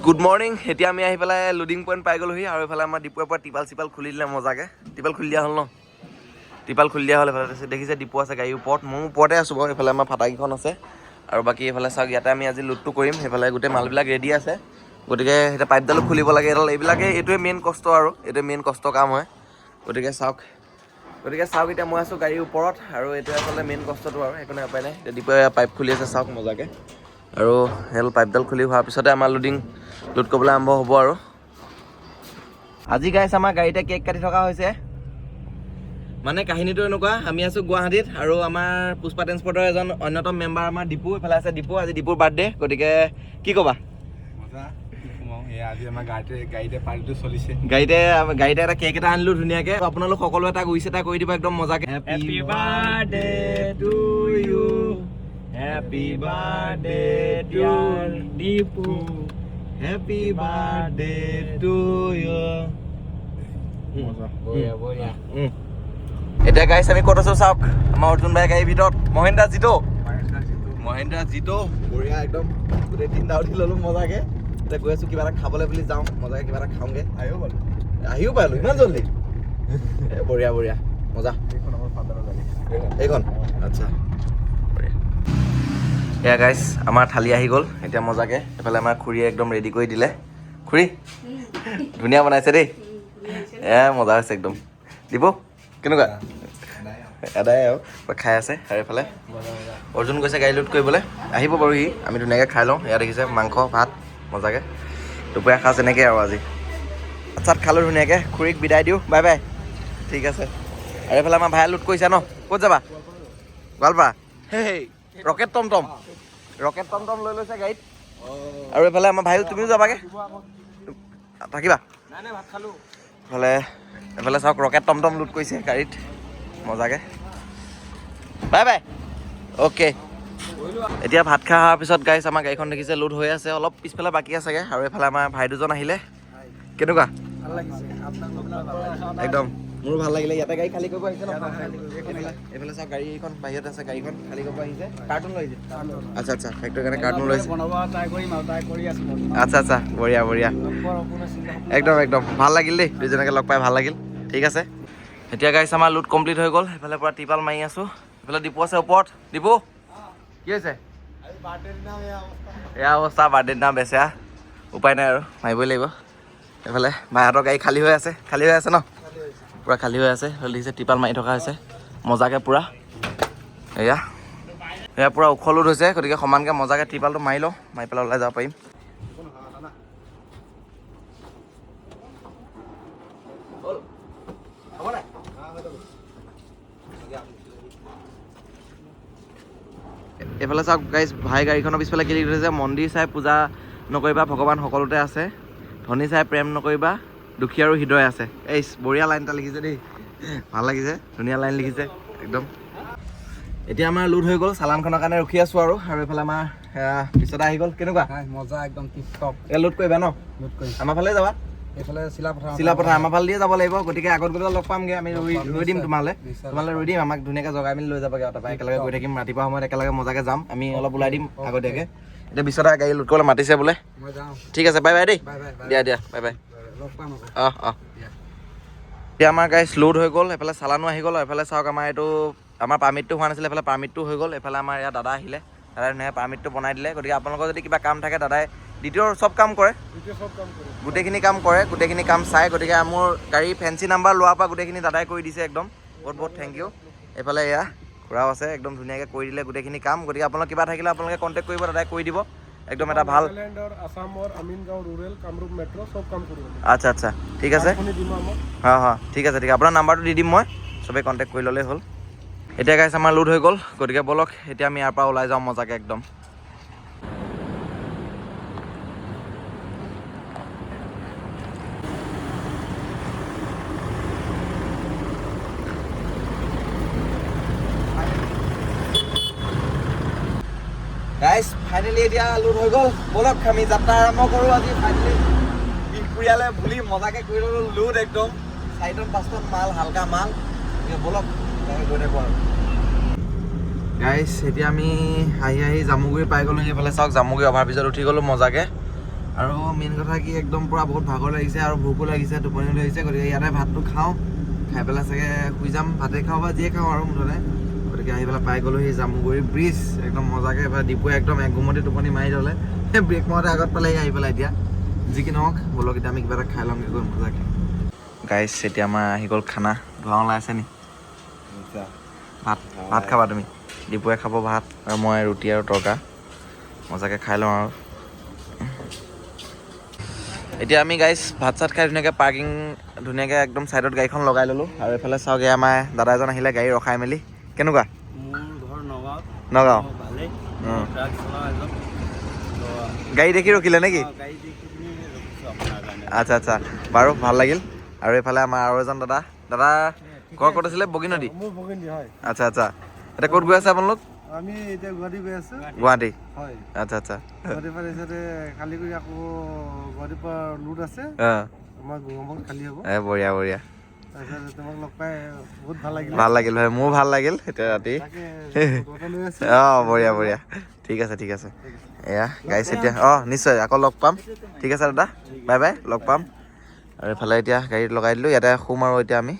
S1: গুড মৰ্ণিং এতিয়া আমি আহি পেলাই লোডিং পইণ্ট পাই গ'লোহি আৰু এইফালে আমাৰ ডিপুৰ পৰা টিপাল খুলি দিলে মজাকৈ টিপাল খুলি দিয়া হ'ল ন টিপাল খুলি দিয়া হ'ল এইফালে দেখিছে ডিপু আছে গাড়ীৰ ওপৰত মোৰ ওপৰতে আছোঁ বাৰু এইফালে আমাৰ ফাটাকেইখন আছে আৰু বাকী এইফালে চাওক ইয়াতে আমি আজি লোডটো কৰিম সেইফালে গোটেই মালবিলাক ৰেডি আছে গতিকে এতিয়া পাইপডালো খুলিব লাগে এইটোৱে মেইন কষ্ট আৰু এইটোৱে মেইন কষ্ট কাম হয় গতিকে চাওক এতিয়া মই আছোঁ গাড়ীৰ ওপৰত আৰু এইটোৱে আচলতে মেইন কষ্টটো আৰু সেইকাৰণে উপায় নাই এতিয়া ডিপুৱে পাইপ খুলি আছে চাওক মজাকৈ আৰু হেল পাইপডাল খুলি হোৱাৰ পিছতে আমাৰ লোড কৰিবলৈ আৰম্ভ হ'ব আৰু আজি গাইছ আমাৰ গাড়ীতে কেক কাটি থকা হৈছে মানে কাহিনীটো এনেকুৱা, আমি আছোঁ গুৱাহাটীত আৰু আমাৰ পুষ্পা ট্ৰেন্সপৰ্টৰ এজন অন্যতম মেম্বাৰ আমাৰ দীপু, এইফালে আছে দীপু, আজি দীপুৰ বাৰ্থডে, গতিকে কি ক'বা?
S2: আজি আমাৰ গাড়ীতে পাৰ্টিটো চলিছে।
S1: গাড়ীতে এটা কেক এটা আনিলোঁ ধুনীয়াকে। আপোনালোক সকলোৱে এটা উইচ এটা কৰি দিব একদম মজাকে। Happy birthday to you, happy birthday dear Dipu, happy birthday to you. এতিয়া গাইছ আমি ক'ত আছোঁ চাওক, আমাৰ অৰ্জুন ভাই গাড়ীৰ ভিতৰত মহেন্দ্ৰা জিতো বঢ়িয়া একদম, গোটেই তিনিটা উঠি ল'লোঁ মজাকে। এতিয়া গৈ আছোঁ কিবা এটা খাবলৈ বুলি যাওঁ, মজাকে কিবা এটা খাওঁগে। আহিও পালোঁ ইমান জল্দি, বঢ়িয়া মজা। এইখন আচ্ছা বঢ়িয়া। এয়া গাইছ আমাৰ থালি আহি গ'ল এতিয়া মজাকে। এইফালে আমাৰ খুৰীয়ে একদম ৰেডি কৰি দিলে। খুৰী ধুনীয়া বনাইছে দেই, মজা হৈছে একদম। দিব কেনেকুৱা? এদাই আৰু খাই আছে। আৰু এইফালে অৰ্জুন গৈছে গাড়ী লোড কৰিবলৈ, আহিব বাৰু সি, আমি ধুনীয়াকৈ খাই লওঁ। ইয়াত দেখিছে মাংস ভাত মজাকৈ, দুপৰীয়া সাজ এনেকৈ আৰু আজি চাত খালোঁ ধুনীয়াকৈ। খুৰীক বিদায় দিওঁ, বাই বাই, ঠিক আছে। আৰু এইফালে আমাৰ ভাই লোড কৰিছা ন, ক'ত যাবা? গোৱালপাৰা। সেই ৰকেট টমটম লৈ লৈছে গাড়ীত। আৰু এইফালে আমাৰ ভাই তুমিও যাবাগে, থাকিবা এইফালে চাওক ৰকেট টমটম লোড কৰিছে গাড়ীত মজাকৈ, বাই বাই, অ'কে। এতিয়া ভাত খাই অহাৰ পিছত গাইছ আমাৰ গাড়ীখন দেখিছে লোড হৈ আছে, অলপ পিছফালে বাকী আছেগৈ। আৰু এইফালে আমাৰ ভাই দুজন আহিলে, কেনেকুৱা? একদম মোৰো ভাল লাগিলে। ইয়াতে গাড়ী খালী কৰিব আহিছে ন, এইফালে চাওক গাড়ীখন বাহিৰত আছে, গাড়ীখন খালী কৰিব আহিছে। কাৰ্টুন লৈ আহিছে, আচ্ছা ফেক্টৰীৰ কাৰণে কাৰ্টুন লৈ আহিছে। আচ্ছা বঢ়িয়া একদম ভাল লাগিল দেই, দুইজনকে লগ পাই ভাল লাগিল। ঠিক আছে, এতিয়া গাইছ আমাৰ লোড কমপ্লিট হৈ গ'ল। এইফালে পৰা টিপাল মাৰি আছোঁ, এইফালে দীপু আছে ওপৰত। দীপু কি হৈছে? এয়া অৱস্থা, বাৰ্থডে দিনা বেচা, উপায় নাই আৰু মাৰিবই লাগিব। এইফালে ভাইহঁতৰ গাড়ী খালী হৈ আছে ন, পূৰা খালী হৈ আছে। দেখিছে টিপাল মাৰি থকা হৈছে মজাকৈ পূৰা। এয়া পূৰা ওখ লোড হৈছে, গতিকে সমানকৈ মজাকৈ টিপালটো মাৰি লওঁ, মাৰি পেলাই ওলাই যাব পাৰিম। এইফালে চাওক গাইজ, ভাই গাড়ীখনৰ পিছফালে কি লিখি থৈছে, মন্দিৰ চাই পূজা নকৰিবা, ভগৱান সকলোতে আছে, ধনী চাই প্ৰেম নকৰিবা, দুখী আৰু হৃদয় আছে। এই বঢ়িয়া লাইন এটা লিখিছে দেই, ভাল লাগিছে, ধুনীয়া লাইন লিখিছে একদম। এতিয়া আমাৰ লোড হৈ গ'ল, চালানখনৰ কাৰণে ৰখি আছোঁ আৰু এইফালে আমাৰ পিছতে আহি গ'ল। কেনেকুৱা?
S2: মজা একদম টিপ টপ।
S1: এই লোড কৰিবা ন? লোড কৰি আমাৰ ফালে যাবা,
S2: এইফালে
S1: চিলাপথাৰ আমাৰ ফালে দিয়ে যাব লাগিব। গতিকে আগত গ'লে লগ পামগৈ, আমি ৰৈ দিম তোমালৈ ৰৈ দিম, আমাক ধুনীয়াকৈ জগাই মেলি লৈ যাবগৈ। তাৰপৰা একেলগে গৈ থাকিম, ৰাতিপুৱা সময়ত একেলগে মজাকৈ যাম। আমি অলপ ওলাই দিম আগতীয়াকৈ। এতিয়া বিশ্বদা গাড়ী লোড কৰিবলৈ মাতিছে বোলে, ঠিক আছে, বাই বাই দেই, দিয়া বাই বাই, এতিয়া আমাৰ গাড়ী লোড হৈ গ'ল, এইফালে চালানো আহি গ'ল। এইফালে চাওক আমাৰ এইটো আমাৰ পাৰ্মিটটো হোৱা নাছিলে, এইফালে পাৰ্মিটটো হৈ গ'ল। এইফালে আমাৰ ইয়াত দাদা আহিলে, দাদাই ধুনীয়াকৈ পাৰ্মিটটো বনাই দিলে। গতিকে আপোনালোকৰ যদি কিবা কাম থাকে, দাদাই দ্বিতীয় চব কাম কৰে, গোটেইখিনি কাম চাই। গতিকে মোৰ গাড়ী ফেঞ্চি নাম্বাৰ লোৱাৰ পৰা গোটেইখিনি দাদাই কৰি দিছে একদম, বহুত থেংক ইউ। এইফালে এয়া খুৰাও আছে, একদম ধুনীয়াকৈ কৰি দিলে গোটেইখিনি কাম। গতিকে আপোনালোক কিবা থাকিলে আপোনালোকে কণ্টেক্ট কৰিব, দাদাই কৰি দিব একদম এটা ভাল। আচ্ছা ঠিক আছে, ঠিক আছে আপোনাৰ নাম্বাৰটো দি দিম মই, চবেই কণ্টেক্ট কৰি ল'লেই হ'ল। এতিয়া গাইছ আমাৰ লোড হৈ গ'ল, গতিকে ব'লক এতিয়া আমি ইয়াৰ পৰা ওলাই যাওঁ মজাকৈ একদম। গাইছ ফাইনেলি এতিয়া লোড হৈ গ'ল, ব'লক আমি যাত্ৰা আৰম্ভ কৰোঁ আজি। ফাইনেলি বিহপুৰীয়ালৈ ভুলি মজাকৈ কৰি ল'লোঁ লোড একদম, 4 টন 5 টন মাল, হালকা মাল। ব'লক গৈ থাকোঁ আৰু। গাইছ এতিয়া আমি আহি জামুগুৰি পাই গ'লোঁ। সেইফালে চাওক জামুগুৰি অভাৰব্ৰিজত উঠি গ'লোঁ মজাকৈ। আৰু মেইন কথা কি, একদম পূৰা বহুত ভাগৰ লাগিছে আৰু ভোকো লাগিছে, টোপনিও লাগিছে। গতিকে ইয়াতে ভাতটো খাওঁ, খাই পেলাই চাগে শুই যাম, ভাতে খাওঁ বা যিয়ে খাওঁ আৰু মুঠতে। গতিকে আহি পেলাই পাই গ'লোঁ সেই জামুগুৰি ব্ৰিজ, একদম মজাকৈ। এবাৰ ডিপুৱে একদম একগুমতি টোপনি মাৰি থ'লে, সেই ব্ৰেক মাৰোঁতে আগত পালেহি আহি পেলাই। এতিয়া যি কি নহওক, ব'লক এতিয়া আমি কিবা এটা খাই ল'মগৈ গৈ মজাকৈ। গাইছ এতিয়া আমাৰ আহি গ'ল খানা, ধোঁৱা ওলাই আছে নি? ভাত খাবা তুমি? ডিপুৱে খাব ভাত আৰু মই ৰুটি আৰু তৰকা, মজাকৈ খাই লওঁ আৰু। এতিয়া আমি গাইছ ভাত চাত খাই ধুনীয়াকৈ পাৰ্কিং ধুনীয়াকৈ একদম ছাইডত গাড়ীখন লগাই ল'লোঁ আৰু এইফালে চাওক আমাৰ দাদা এজন আহিলে গাড়ী ৰখাই মেলি কেনেকুৱা
S2: মোৰ ঘৰ নগাঁৱত
S1: নগাঁও
S2: ভালেই
S1: অঁ
S2: ট্ৰাক চলাওঁ এজন
S1: গাড়ী দেখি ৰখিলে নেকি
S2: গাড়ী দেখি পিনি ৰখিছোঁ আপোনাৰ কাৰণে
S1: আচ্ছা আচ্ছা বাৰু ভাল লাগিল আৰু এইফালে আমাৰ আৰু এজন দাদা দাদা ঘৰ ক'ত আছিলে বগীনদী
S2: মোৰ বগিন্দি হয়
S1: আচ্ছা আচ্ছা এতিয়া ক'ত গৈ আছে আপোনালোক
S2: আমি এতিয়া গুৱাহাটী গৈ আছোঁ
S1: গুৱাহাটী
S2: হয়
S1: আচ্ছা আচ্ছা
S2: গুৱাহাটীৰ পৰা তাৰপিছতে খালী কৰি আকৌ গুৱাহাটীৰ পৰা লোড আছে
S1: অঁ
S2: আমাৰ গৰমত খালী হ'ব
S1: বঢ়িয়া বঢ়িয়া
S2: তাৰপিছত তোমাক লগ পাই বহুত ভাল লাগিল
S1: ভাল লাগিল ভাই মোৰো ভাল লাগিল এতিয়া ৰাতি
S2: তাকে ফটো লৈ আছোঁ
S1: অঁ বঢ়িয়া বঢ়িয়া ঠিক আছে এয়া গাইছ এতিয়া অঁ নিশ্চয় আকৌ লগ পাম ঠিক আছে দাদা বাই বাই লগ পাম আৰু এইফালে এতিয়া গাড়ীত লগাই দিলোঁ ইয়াতে শুম আৰু এতিয়া আমি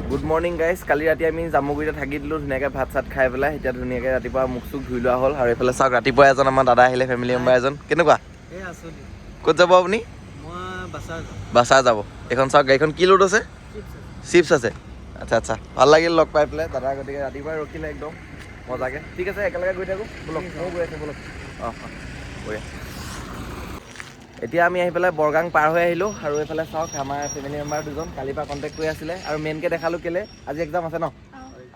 S1: গুড মৰ্ণিং গাইজ কালি ৰাতি আমি জামুগুৰিতে থাকি দিলোঁ ধুনীয়াকৈ ভাত চাত খাই পেলাই এতিয়া ধুনীয়াকৈ ৰাতিপুৱা মুখ চুখ ধুই লোৱা হ'ল আৰু এইফালে চাওক ৰাতিপুৱা এজন আমাৰ দাদা আহিলে ফেমিলি মেম্বাৰ এজন কেনেকুৱা
S2: এই আছোঁ
S1: ক'ত যাব আপুনি
S2: মই বাছাৰ
S1: বাছাৰ যাব এইখন চাওক গাড়ীখন কি লোড আছে চিপছ আছে আচ্ছা আচ্ছা ভাল লাগিল লগ পাই পেলাই দাদা গতিকে ৰাতিপুৱাই ৰখিলে একদম মজাকৈ ঠিক আছে একেলগে গৈ থাকোঁ ব'লক ময়ো গৈ আছোঁ ব'লক অঁ বঢ়িয়া এতিয়া আমি আহি পেলাই বৰগাং পাৰ হৈ আহিলোঁ আৰু এইফালে চাওক আমাৰ ফেমিলি মেম্বাৰ দুজন কালিৰ পৰা কণ্টেক্ট কৰি আছিলে আৰু মেইনকৈ দেখালোঁ কেলৈ আজি এক্সাম আছে ন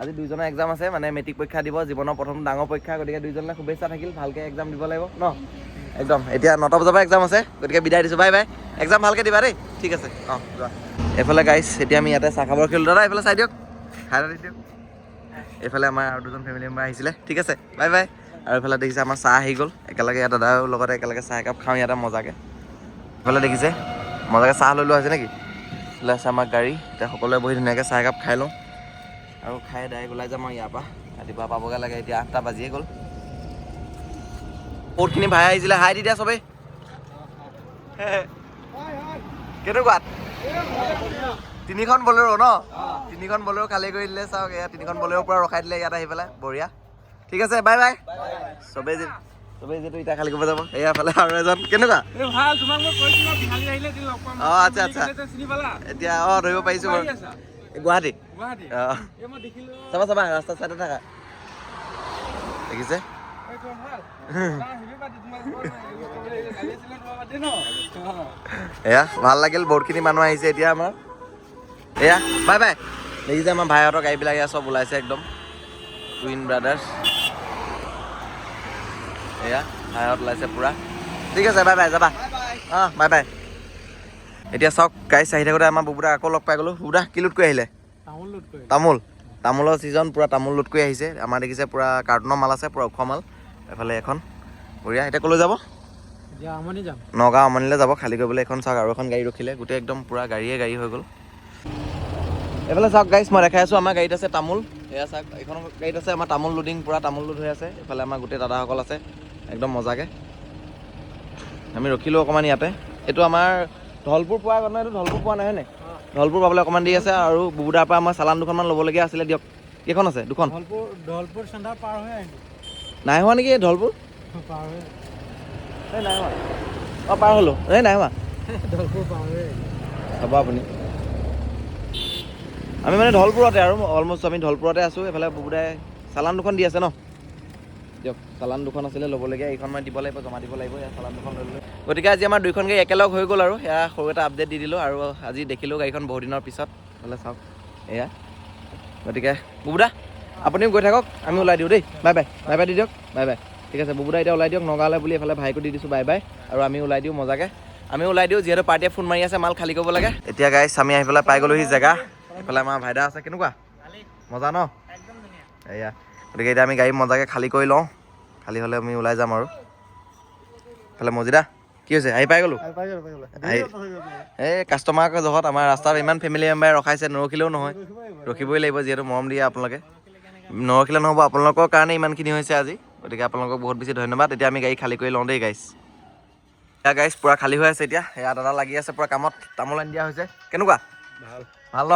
S1: আজি দুইজনৰ এক্সাম আছে মানে মেট্ৰিক পৰীক্ষা দিব জীৱনৰ প্ৰথম ডাঙৰ পৰীক্ষা গতিকে দুইজনলৈ শুভেচ্ছা থাকিল ভালকৈ এক্সাম দিব লাগিব ন একদম এতিয়া 9টা বজাৰ পৰা এক্সাম আছে গতিকে বিদায় দিছোঁ বাই বাই এক্সাম ভালকৈ দিবা দেই ঠিক আছে অঁ যোৱা এইফালে গাইছ এতিয়া আমি ইয়াতে চাহ খাব ৰখিলোঁ দাদা এইফালে চাই দিয়ক খাই দি দিয়ক এইফালে আমাৰ আৰু দুজন ফেমিলি মেম্বাৰ আহিছিলে ঠিক আছে বাই বাই আৰু এইফালে দেখিছে আমাৰ চাহ আহি গ'ল একেলগে ইয়াত দাদাৰ লগতে একেলগে চাহ একাপ খাওঁ ইয়াতে মজাকৈ এইফালে দেখিছে মজাকৈ চাহ লৈ লোৱা হৈছে নেকি এইফালে আছে আমাৰ গাড়ী এতিয়া সকলোৱে বহি ধুনীয়াকৈ চাহ একাপ খাই লওঁ আৰু খাই ডাইৰেক্ট ওলাই যাম আৰু ইয়াৰ পৰা ৰাতিপুৱা পাবগৈ লাগে এতিয়া 8টা বাজিয়ে গ'ল বহুতখিনি ভাই আহিছিলে হাই দি দিয়া চবেই কেনেকুৱা 3খন বলেৰ' ন 3খন বলেৰ' খালী কৰি দিলে চাওক এয়া 3খন বলেৰ' পৰা ৰখাই দিলে ইয়াত আহি পেলাই বঢ়িয়া ঠিক আছে বাই বাই চবেই যিহেতু এতিয়া খালী কৰিব যাব এয়া ফালে আৰু এজন কেনেকুৱা অঁ আচ্ছা আচ্ছা এতিয়া অঁ ধৰিব পাৰিছোঁ বাৰু গুৱাহাটী অঁ চাবা ৰাস্তা চাইডে থাকা দেখিছে এয়া ভাল লাগিল বহুতখিনি মানুহ আহিছে এতিয়া আমাৰ এয়া বাই বাই দেখিছে আমাৰ ভাইহঁতৰ গাড়ীবিলাক এয়া চব ওলাইছে একদম টুইন ব্ৰাদাৰ্ছ এয়া ভাইহঁত ওলাইছে পূৰা ঠিক আছে বাই বাই যাবা অঁ বাই বাই এতিয়া চাওক গাড়ী আহি থাকোঁতে আমাৰ বুবুদা আকৌ লগ পাই গ'লোঁ বুবুদা কি লোড কৰি আহিলে তামোলৰ ছিজন পূৰা তামোল লোড কৰি আহিছে আমাৰ দেখিছে পূৰা কাৰ্টুনৰ মাল আছে পূৰা ওখ মাল এফালে এখন বঢ়িয়া এতিয়া ক'লৈ যাব নগাঁও আমনিলৈ যাব খালী কৰিবলৈ এখন চাওক আৰু এখন গাড়ী ৰখিলে গোটেই একদম পূৰা গাড়ী হৈ গ'ল এইফালে চাওক গাইছ মই দেখাই আছোঁ আমাৰ গাড়ীত আছে তামোল এয়া চাওক এইখন গাড়ীত আছে আমাৰ তামোল লোডিং পূৰা তামোল লোড হৈ আছে এইফালে আমাৰ গোটেই দাদাসকল আছে একদম মজাকৈ আমি ৰখিলোঁ অকণমান ইয়াতে এইটো আমাৰ ধলপুৰ পোৱাৰ আগত নহয় এইটো ধলপুৰ পোৱা নাই হয়নে ধলপুৰ পাবলৈ অকণমান দেৰি আছে আৰু বুবুদাৰ পৰা আমাৰ চালান দুখনমান ল'বলগীয়া আছিলে দিয়ক কেইখন আছে দুখন নাই হোৱা নেকি ধলপুৰ নাই হোৱা অঁ পাৰ হ'লোঁ নাই হোৱা চাব আপুনি আমি মানে ধলপুৰতে আৰু অলমষ্ট আমি ধলপুৰতে আছোঁ এইফালে বুবুদাই চালান দুখন দি আছে ন দিয়ক চালান দুখন আছিলে ল'বলগীয়া এইখন মই দিব লাগিব জমা দিব লাগিব চালান দুখন লৈ ল'লোঁ গতিকে আজি আমাৰ দুইখন গাড়ী একেলগ হৈ গ'ল আৰু এয়া সৰু এটা আপডেট দি দিলোঁ আৰু আজি দেখিলোঁ গাড়ীখন বহুত দিনৰ পিছত হ'লে চাওক এয়া গতিকে বুবুদা আপুনিও গৈ থাকক আমি ওলাই দিওঁ দেই বাই বাই দি দিয়ক বাই বাই ঠিক আছে বুবুদা এতিয়া ওলাই দিয়ক নগাঁৱলৈ বুলি এইফালে ভাইকো দি দিছোঁ বাই বাই আৰু আমি ওলাই দিওঁ মজাকৈ আমি ওলাই দিওঁ যিহেতু পাৰ্টিয়ে ফোন মাৰি আছে মাল খালী কৰিব লাগে এতিয়া গাইছ আমি আহি পেলাই পাই গ'লোহি জেগা এইফালে আমাৰ ভাইদা আছে কেনেকুৱা মজা ন এয়া গতিকে এতিয়া আমি গাড়ী মজাকৈ খালী কৰি লওঁ খালী হ'লে আমি ওলাই যাম আৰু এইফালে মজিদা কি হৈছে আহি পাই গ'লোঁ এই কাষ্টমাৰ জহত আমাৰ ৰাস্তাত ইমান ফেমিলি মেম্বাৰে ৰখাইছে নৰখিলেও নহয় ৰখিবই লাগিব যিহেতু মৰম দিয়ে আপোনালোকে নৰখিলে নহ'ব আপোনালোকৰ কাৰণে ইমানখিনি হৈছে আজি গতিকে আপোনালোকক বহুত বেছি ধন্যবাদ এতিয়া আমি গাড়ী খালী কৰি লওঁ দেই গাইছ এয়া গাইছ পূৰা খালী হৈ আছে এতিয়া এয়া দাদা লাগি আছে পূৰা কামত তামোল আনি দিয়া হৈছে কেনেকুৱা ভাল ন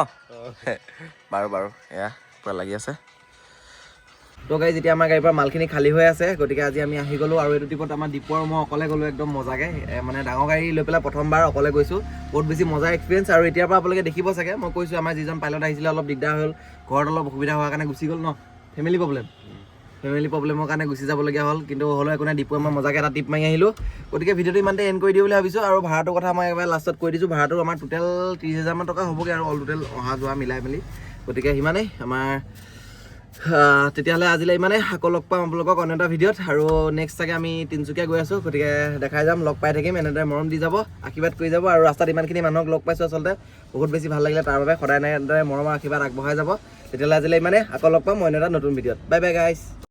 S1: বাৰু এয়া পূৰা লাগি আছে তো গাইজ এতিয়া আমাৰ গাড়ীৰ পৰা মালখিনি খালী হৈ আছে গতিকে আজি আমি আহি গ'লোঁ আৰু এইটো ট্ৰিপত আমাৰ দীপু আৰু মই অকলে গ'লোঁ একদম মজাকৈ মানে ডাঙৰ গাড়ী লৈ পেলাই প্ৰথমবাৰ অকলে গৈছোঁ বহুত বেছি মজা এক্সপিৰিয়েঞ্চ আৰু এতিয়াৰ পৰা আপোনালোকে দেখিব চাগে মই কৈছোঁ আমাৰ যিজন পাইলট আহিছিলে অলপ দিগদাৰ হ'ল ঘৰত অলপ অসুবিধা হোৱাৰ কাৰণে গুচি গ'ল ন ফেমিলি প্ৰব্লেম ফেমিলি প্ৰব্লেমৰ কাৰণে গুচি যাবলগীয়া হ'ল কিন্তু হ'লেও একো নাই ডিপুৱে মই মজাকৈ এটা টিপ মাৰি আহিলোঁ গতিকে ভিডিঅ'টো ইমানতে এণ্ড কৰি দিওঁ বুলি ভাবিছোঁ আৰু ভাড়াটোৰ কথা মই একেবাৰে লাষ্টত কৈ দিছোঁ ভাড়াটো আমাৰ টোটেল 30,000 মান টকা হ'বগৈ আৰু অল টোটেল অহা যোৱা মিলাই মেলি গতিকে সিমানেই আমাৰ তেতিয়াহ'লে আজিলৈ ইমানেই আকৌ লগ পাম আপোনালোকক অন্য এটা ভিডিঅ'ত আৰু নেক্সট চাগে আমি তিনিচুকীয়া গৈ আছোঁ গতিকে দেখাই যাম লগ পাই থাকিম এনেদৰে মৰম দি যাব আশীৰ্বাদ কৰি যাব আৰু ৰাস্তাত ইমানখিনি মানুহক লগ পাইছোঁ আচলতে বহুত বেছি ভাল লাগিলে তাৰ বাবে সদায় এনেদৰে মৰমৰ আশীৰ্বাদ আগবঢ়াই যাব তেতিয়াহ'লে আজিলৈ ইমানেই আকৌ লগ পাম অন্য এটা নতুন ভিডিঅ'ত বাই বাই গাইছ